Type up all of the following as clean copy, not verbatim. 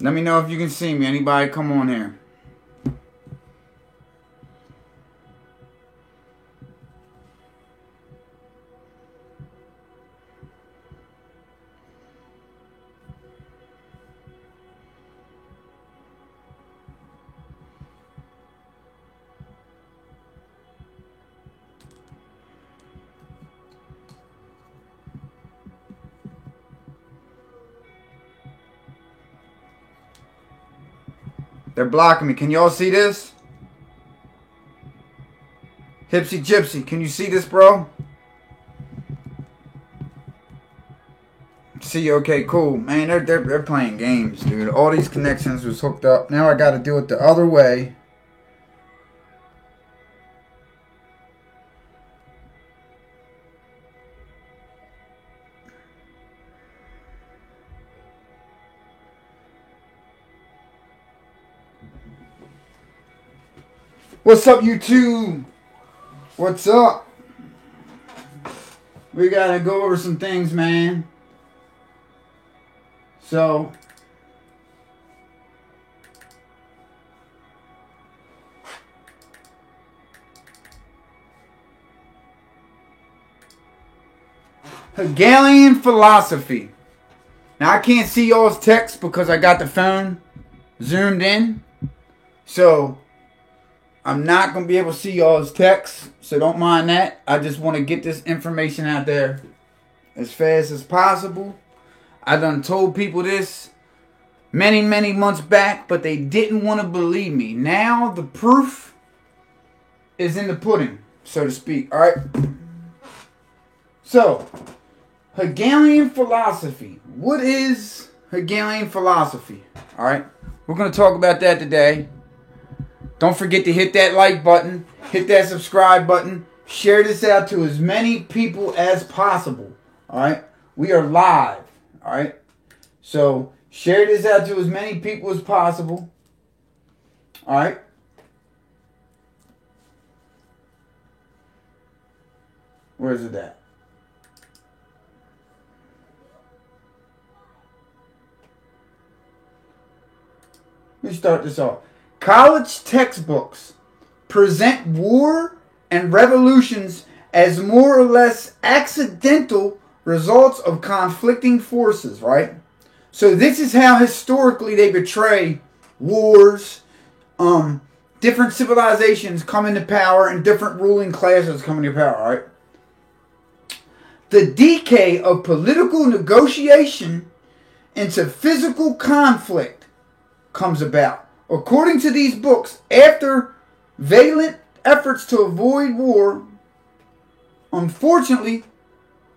Let me know if you can see me. Anybody come on here. They're blocking me. Can y'all see this? Hipsy Gypsy, can you see this, bro? See, okay, cool. Man, they're playing games, dude. All these connections was hooked up. Now I gotta do it the other way. What's up, YouTube? What's up? We gotta go over some things, man. So, Hegelian philosophy. Now, I can't see y'all's text because I got the phone zoomed in. So, I'm not going to be able to see y'all's text, so don't mind that. I just want to get this information out there as fast as possible. I done told people this many, many months back, but they didn't want to believe me. Now the proof is in the pudding, so to speak. Alright? So, Hegelian philosophy. What is Hegelian philosophy? Alright? We're going to talk about that today. Don't forget to hit that like button, hit that subscribe button, share this out to as many people as possible. Alright? We are live. Alright? So, share this out to as many people as possible. Alright? Where is it at? Let me start this off. College textbooks present war and revolutions as more or less accidental results of conflicting forces, right? So this is how historically they portray wars, different civilizations come into power and different ruling classes come into power, right? The decay of political negotiation into physical conflict comes about. According to these books, after valiant efforts to avoid war, unfortunately,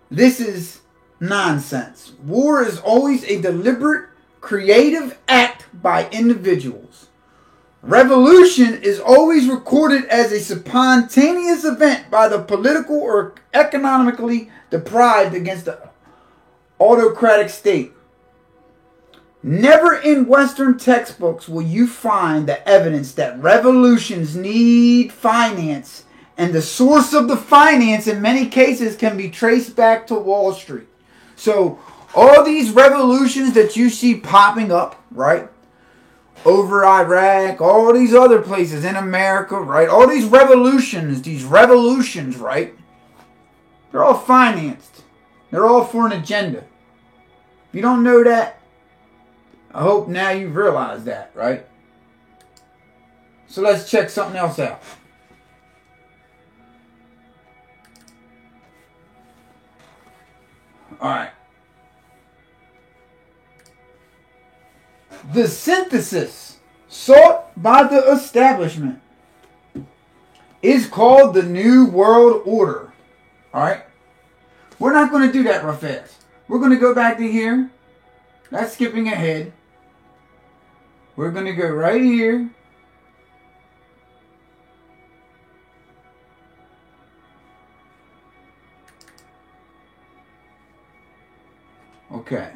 this is nonsense. War is always a deliberate, creative act by individuals. Revolution is always recorded as a spontaneous event by the political or economically deprived against the autocratic state. Never in Western textbooks will you find the evidence that revolutions need finance, and the source of the finance in many cases can be traced back to Wall Street. So all these revolutions that you see popping up, right, over Iraq, all these other places in America, right, all these revolutions, right, they're all financed. They're all for an agenda. If you don't know that, I hope now you realize that, right? So let's check something else out. Alright. The synthesis sought by the establishment is called the New World Order. Alright? We're not going to do that real fast. We're going to go back to here. That's skipping ahead. We're going to go right here. Okay.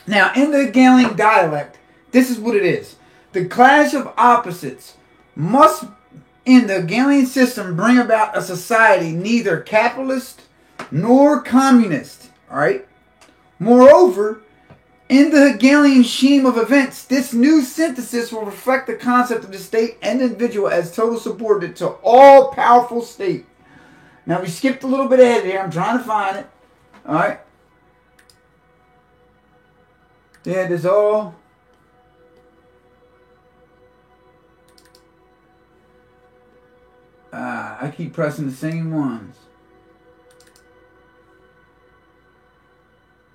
Now, in the Hegelian dialect, this is what it is. The clash of opposites must, in the Hegelian system, bring about a society neither capitalist nor communist. All right? Moreover, In the Hegelian scheme of events, this new synthesis will reflect the concept of the state and individual as total subordinate to all powerful state. Now we skipped a little bit ahead here. I'm trying to find it. Alright. Yeah, this all. I keep pressing the same ones.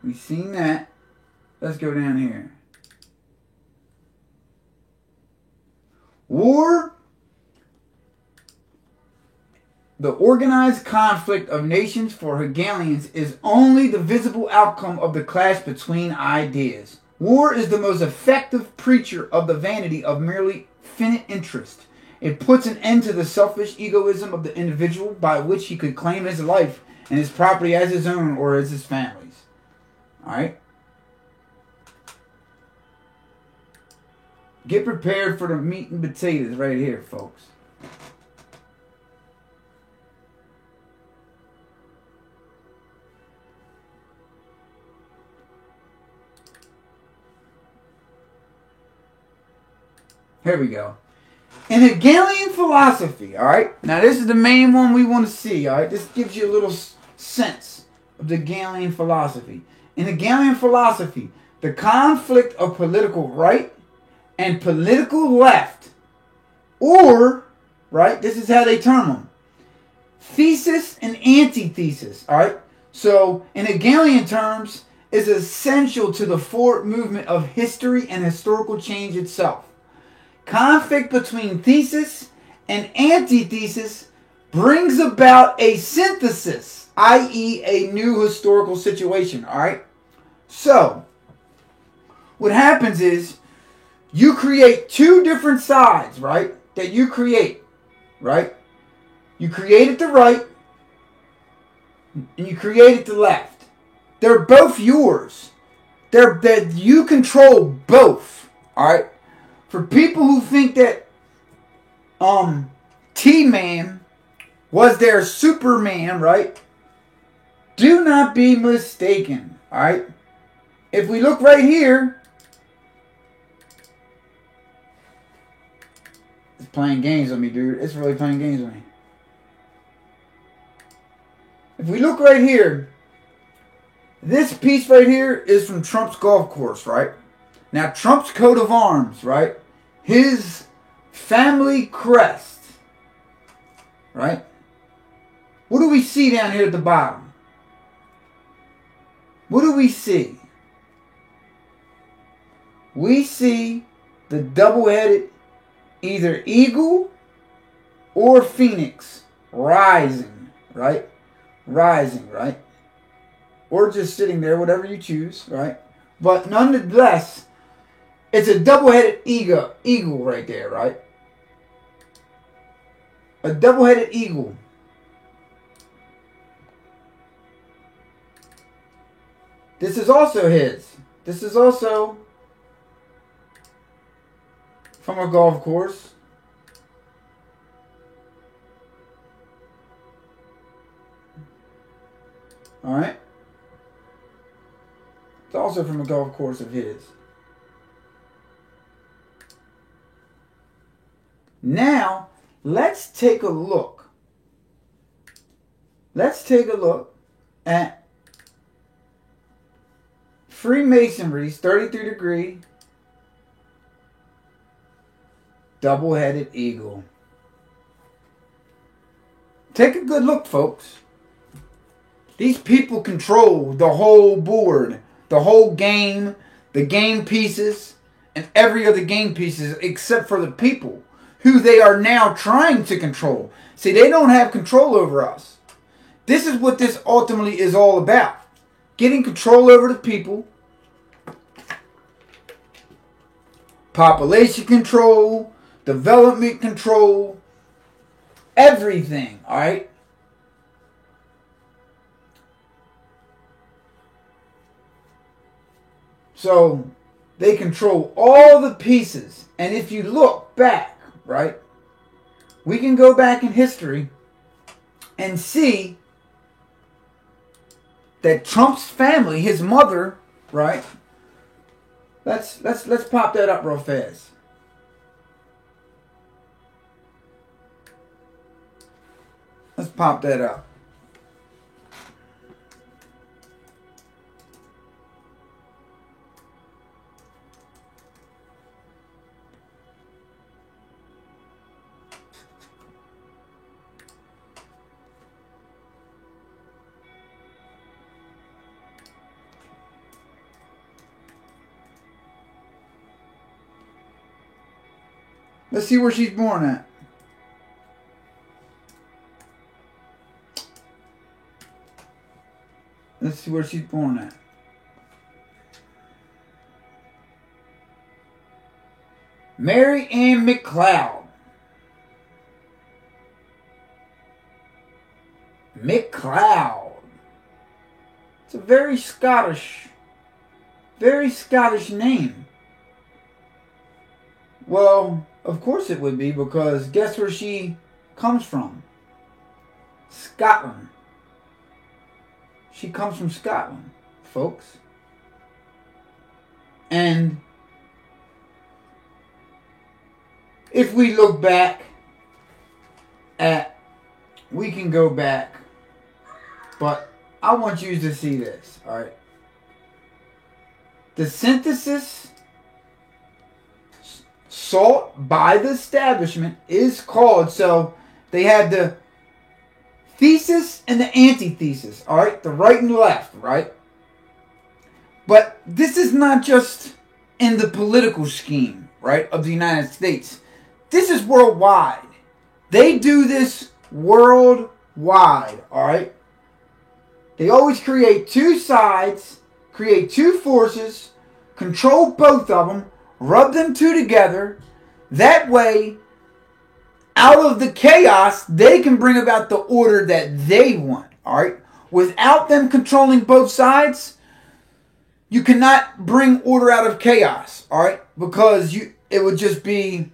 We've seen that. Let's go down here. War, the organized conflict of nations for Hegelians, is only the visible outcome of the clash between ideas. War is the most effective preacher of the vanity of merely finite interest. It puts an end to the selfish egoism of the individual by which he could claim his life and his property as his own or as his family's. Alright? Get prepared for the meat and potatoes right here, folks. Here we go. In Hegelian philosophy, alright? Now this is the main one we want to see, alright? This gives you a little sense of the Hegelian philosophy. In Hegelian philosophy, the conflict of political right and political left, or, right, this is how they term them, thesis and antithesis, alright? So, in Hegelian terms, is essential to the forward movement of history and historical change itself. Conflict between thesis and antithesis brings about a synthesis, i.e. a new historical situation, alright? So, what happens is, you create two different sides, right? That you create, right? You created the right, and you created the left. They're both yours. That you control both, all right? For people who think that T-Man was their Superman, right? Do not be mistaken, all right? If we look right here, it's playing games with me, dude. It's really playing games with me. If we look right here, this piece right here is from Trump's golf course, right? Now, Trump's coat of arms, right? His family crest, right? What do we see down here at the bottom? What do we see? We see the double-headed either eagle or phoenix rising, right? Rising, right? Or just sitting there, whatever you choose, right? But nonetheless, it's a double-headed eagle right there, right? A double-headed eagle. This is also his. This is also from a golf course. Alright? It's also from a golf course of his. Now, let's take a look. Let's take a look at Freemasonry's 33-degree double-headed eagle. Take a good look, folks. These people control the whole board, the whole game, the game pieces, and every other game pieces except for the people who they are now trying to control. See, they don't have control over us. This is what this ultimately is all about. Getting control over the people, population control, development control, everything, alright? So, they control all the pieces. And if you look back, right, we can go back in history and see that Trump's family, his mother, right, Let's pop that up real fast. Let's pop that up. Let's see where she's born at. Let's see where she's born at. Mary Ann McLeod. McLeod. It's a very Scottish name. Well, of course it would be, because guess where she comes from? Scotland. She comes from Scotland, folks. And if we look back at, we can go back, but I want you to see this, alright? The synthesis sought by the establishment is called, so they had the thesis and the antithesis, alright? The right and left, right? But this is not just in the political scheme, right, of the United States. This is worldwide. They do this worldwide, alright? They always create two sides, create two forces, control both of them, rub them two together. That way, out of the chaos, they can bring about the order that they want. Alright? Without them controlling both sides, you cannot bring order out of chaos. Alright? Because it would just be,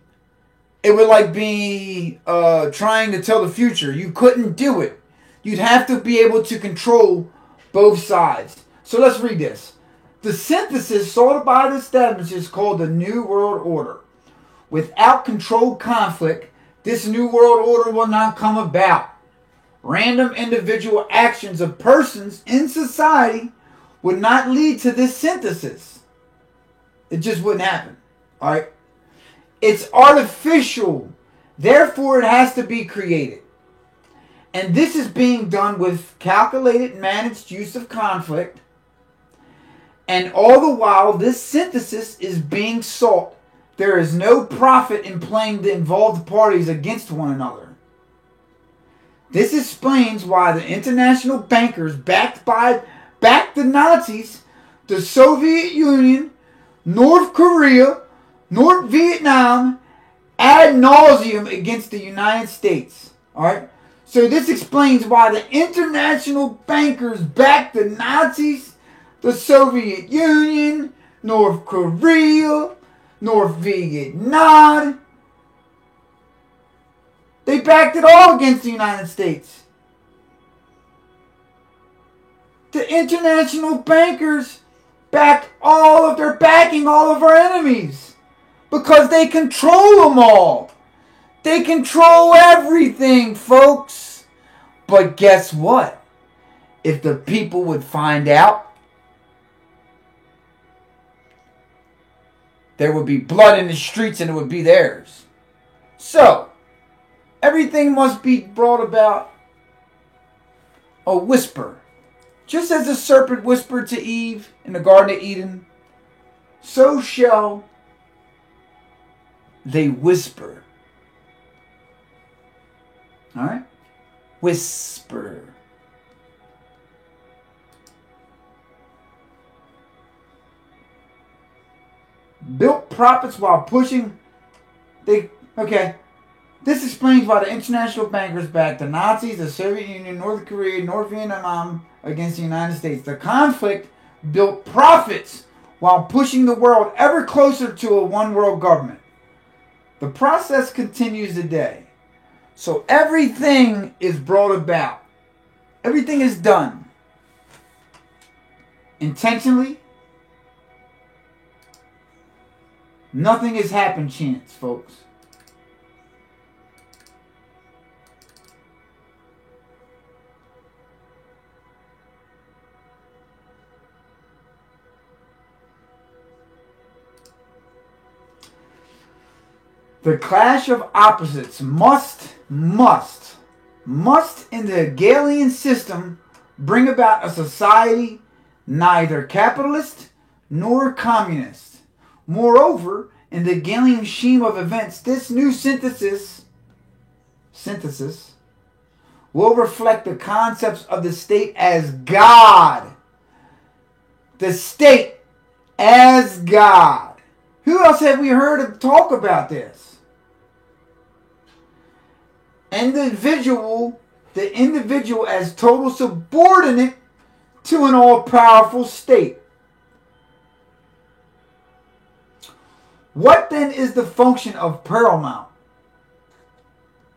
it would like be trying to tell the future. You couldn't do it. You'd have to be able to control both sides. So let's read this. The synthesis sought by the establishment is called the New World Order. Without controlled conflict, this New World Order will not come about. Random individual actions of persons in society would not lead to this synthesis. It just wouldn't happen. Alright? It's artificial. Therefore, it has to be created. And this is being done with calculated, managed use of conflict. And all the while, this synthesis is being sought. There is no profit in playing the involved parties against one another. This explains why the international bankers backed the Nazis, the Soviet Union, North Korea, North Vietnam, ad nauseum against the United States. Alright? So this explains why the international bankers backed the Nazis, the Soviet Union, North Korea, North Vietnam. They backed it all against the United States. The international bankers backed they're backing all of our enemies. Because they control them all. They control everything, folks. But guess what? If the people would find out, there would be blood in the streets and it would be theirs. So, everything must be brought about a whisper. Just as the serpent whispered to Eve in the Garden of Eden, so shall they whisper. Alright? Whisper. Built profits while pushing. This explains why the international bankers backed the Nazis, the Soviet Union, North Korea, North Vietnam against the United States. The conflict built profits while pushing the world ever closer to a one-world government. The process continues today. So everything is brought about. Everything is done intentionally Nothing has happened chance, folks. The clash of opposites must in the Hegelian system bring about a society neither capitalist nor communist. Moreover, in the Hegelian scheme of events, this new synthesis will reflect the concepts of the state as God. The state as God. Who else have we heard of talk about this? The individual as total subordinate to an all-powerful state. What then is the function of paramount?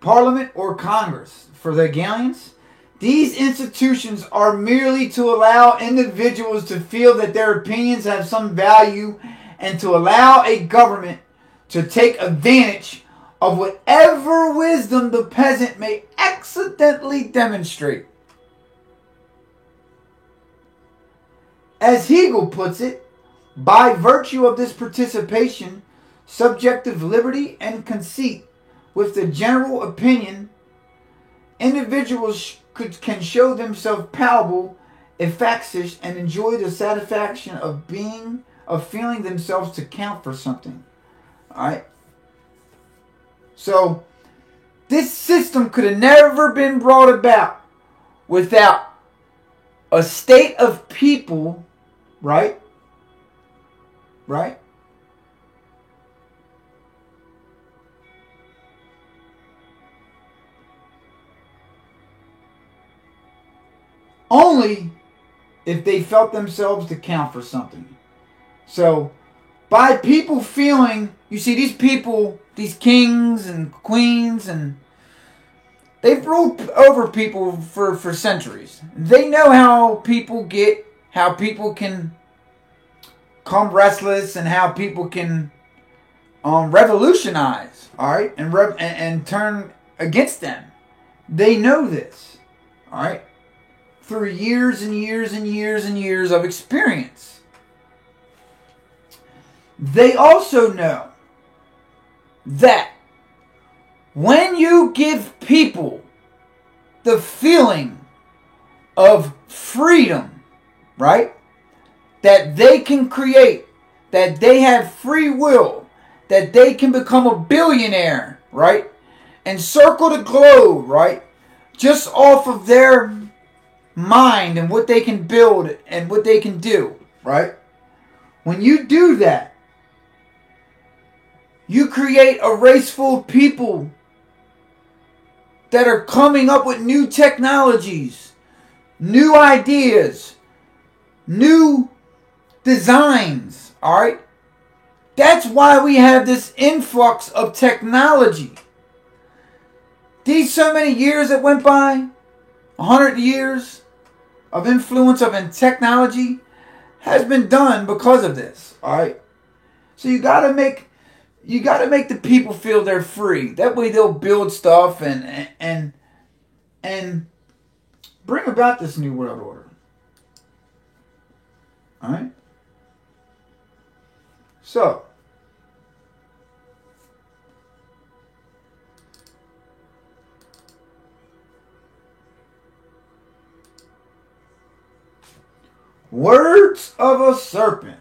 Parliament or Congress? For the Hegelians, these institutions are merely to allow individuals to feel that their opinions have some value and to allow a government to take advantage of whatever wisdom the peasant may accidentally demonstrate. As Hegel puts it, by virtue of this participation, subjective liberty and conceit with the general opinion, individuals can show themselves palpable, efficacious, and enjoy the satisfaction of feeling themselves to count for something. All right. So, this system could have never been brought about without a state of people, right? Right? Only if they felt themselves to count for something. So, by people feeling, you see these people, these kings and queens, and they've ruled over people for centuries. They know how people can come restless and how people can revolutionize, all right, and turn against them. They know this, all right, through years and years and years and years of experience. They also know that when you give people the feeling of freedom, right, that they can create, that they have free will, that they can become a billionaire, right, and circle the globe, right, just off of their mind and what they can build and what they can do, right? When you do that, you create a race full of people that are coming up with new technologies, new ideas, new designs, all right? That's why we have this influx of technology. These so many years that went by, 100 years of influence of technology has been done because of this, all right? So you got to make the people feel they're free. That way they'll build stuff and bring about this new world order. All right? So, words of a serpent.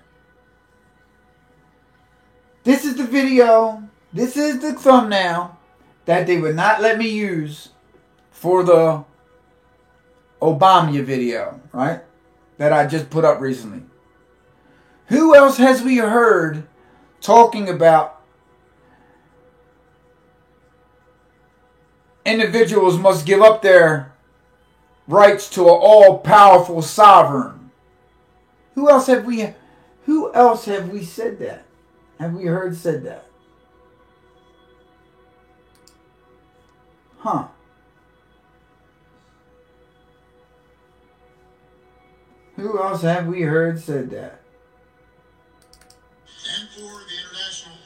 This is the video, this is the thumbnail that they would not let me use for the Obama video, right? That I just put up recently. Who else has we heard talking about individuals must give up their rights to an all-powerful sovereign? Who else have we said that? Have we heard said that? Huh. Who else have we heard said that? And for the international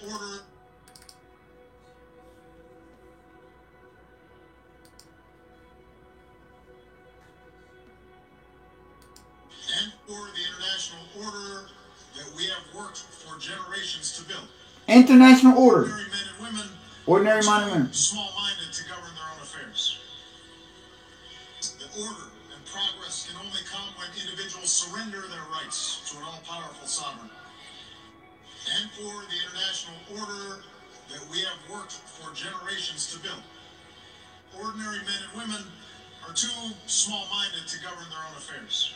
Or the international order that we have worked for generations to build. International order. Ordinary men and women. Ordinary men and women. Small-minded to govern their own affairs. The order and progress can only come when individuals surrender their rights to an all-powerful sovereign. And for the international order that we have worked for generations to build. Ordinary men and women are too small-minded to govern their own affairs.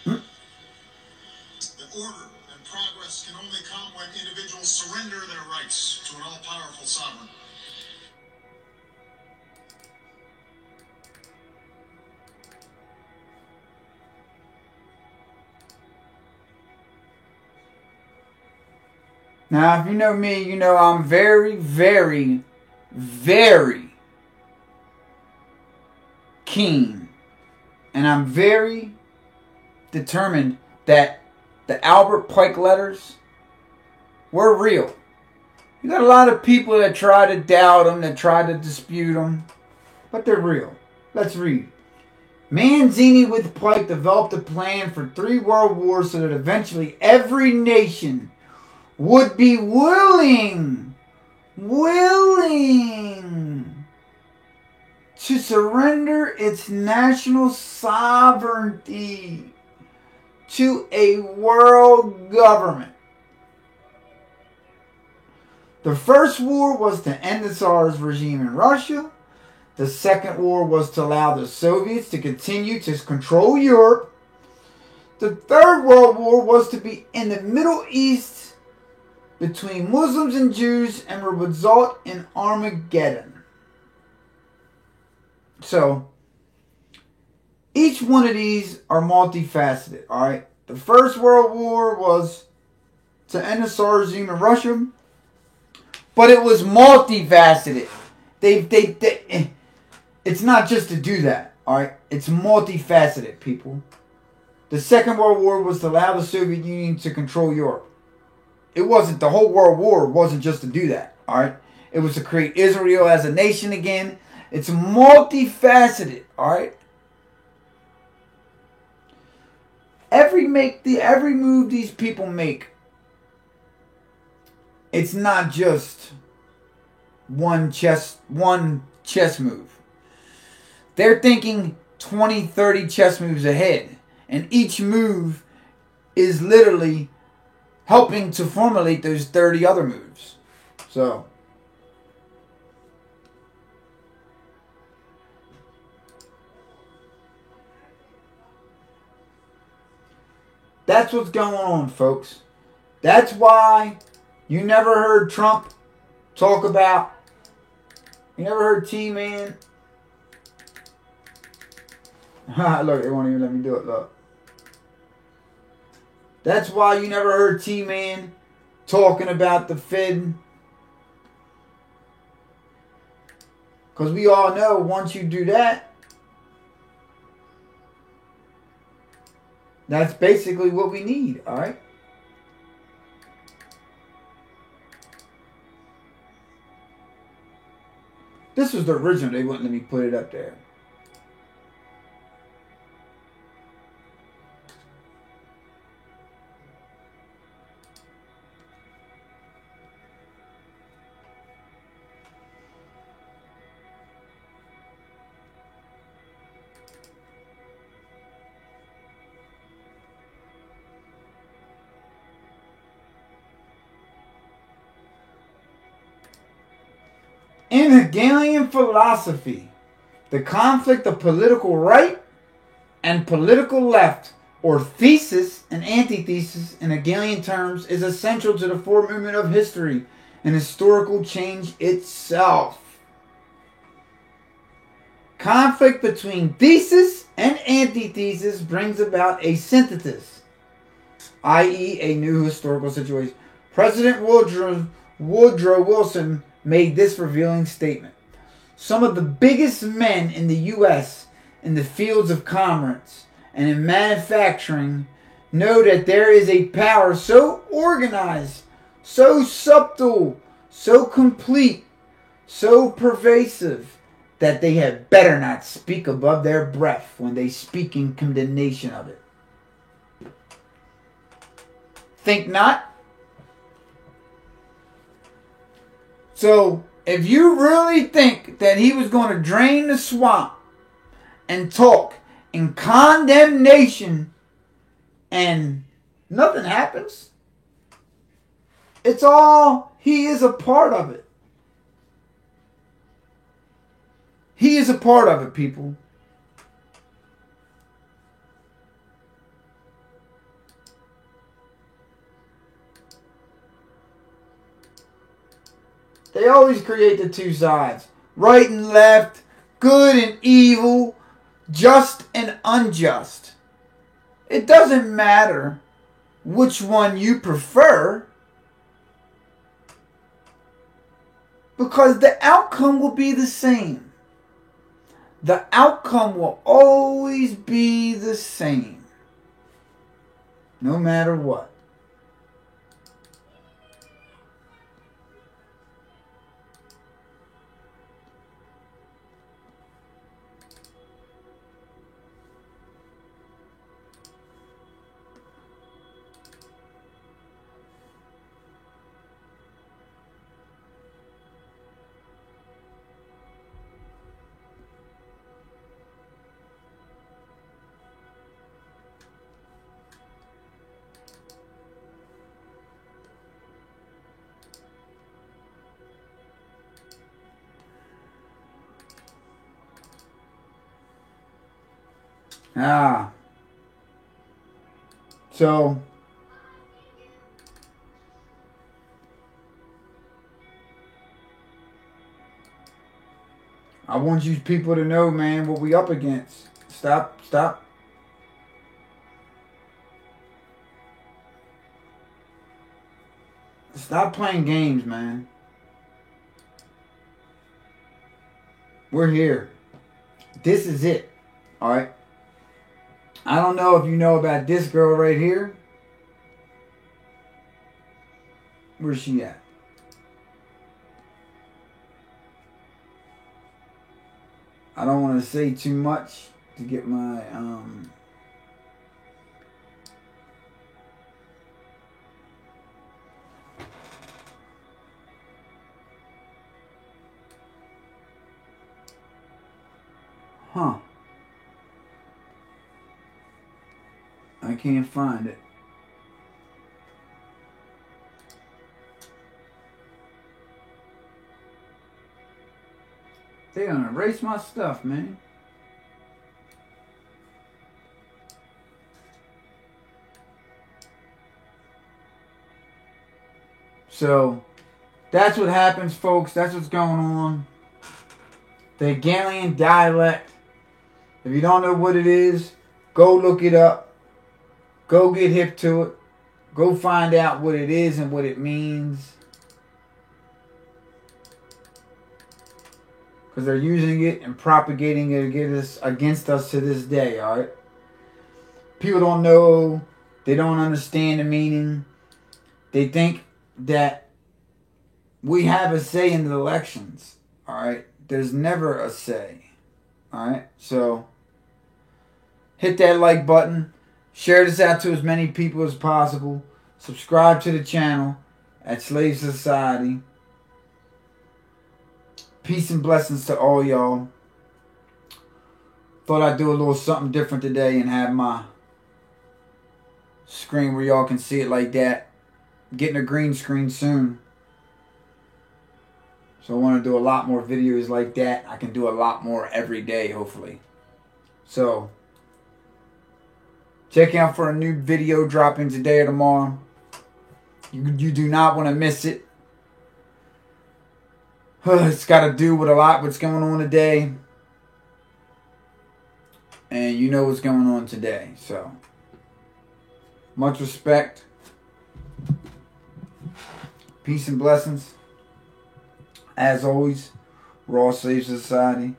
The order and progress can only come when individuals surrender their rights to an all-powerful sovereign. Now, if you know me, you know I'm very, very, very keen. And I'm very determined that the Albert Pike letters were real. You got a lot of people that try to doubt them, that try to dispute them, but they're real. Let's read. Manzini with Pike developed a plan for 3 world wars so that eventually every nation would be willing to surrender its national sovereignty to a world government. The first war was to end the Tsar's regime in Russia. The second war was to allow the Soviets to continue to control Europe. The third world war was to be in the Middle East between Muslims and Jews and would result in Armageddon. So, each one of these are multifaceted, alright? The First World War was to end the Tsar regime in Russia, but it was multifaceted. It's not just to do that, alright? It's multifaceted, people. The Second World War was to allow the Soviet Union to control Europe. It wasn't, the whole World War wasn't just to do that, alright? It was to create Israel as a nation again. It's multifaceted, alright? Every move these people make, it's not just one chess move. They're thinking 20, 30 chess moves ahead. And each move is literally helping to formulate those 30 other moves. So, that's what's going on, folks. That's why you never heard Trump talk about, you never heard T-Man. Look, they won't even let me do it, look. That's why you never heard T-Man talking about the Fed. Because we all know once you do that, that's basically what we need, alright? This was the original. They wouldn't let me put it up there. In Hegelian philosophy, the conflict of political right and political left, or thesis and antithesis in Hegelian terms, is essential to the forward movement of history and historical change itself. Conflict between thesis and antithesis brings about a synthesis, i.e. a new historical situation. President Woodrow Wilson made this revealing statement. Some of the biggest men in the U.S. in the fields of commerce and in manufacturing know that there is a power so organized, so subtle, so complete, so pervasive, that they had better not speak above their breath when they speak in condemnation of it. Think not. So, if you really think that he was going to drain the swamp and talk in condemnation and nothing happens, it's all, he is a part of it. He is a part of it, people. They always create the two sides. Right and left, good and evil, just and unjust. It doesn't matter which one you prefer, because the outcome will be the same. The outcome will always be the same, no matter what. So I want you people to know, man, what we up against. Stop. Stop playing games, man. We're here. This is it. Alright? I don't know if you know about this girl right here. Where's she at? I don't want to say too much to get my I can't find it. They gonna erase my stuff, man. So, that's what happens, folks. That's what's going on. The Hegelian dialect. If you don't know what it is, go look it up. Go get hip to it. Go find out what it is and what it means. Because they're using it and propagating it against us to this day, alright? People don't know. They don't understand the meaning. They think that we have a say in the elections, alright? There's never a say, alright? So, hit that like button. Share this out to as many people as possible. Subscribe to the channel at Slave Society. Peace and blessings to all y'all. Thought I'd do a little something different today and have my screen where y'all can see it like that. Getting a green screen soon. So I want to do a lot more videos like that. I can do a lot more every day, hopefully. So, check out for a new video dropping today or tomorrow. You do not want to miss it. It's got to do with a lot what's going on today. And you know what's going on today. So, much respect. Peace and blessings. As always, Raw Slave Society.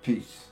Peace.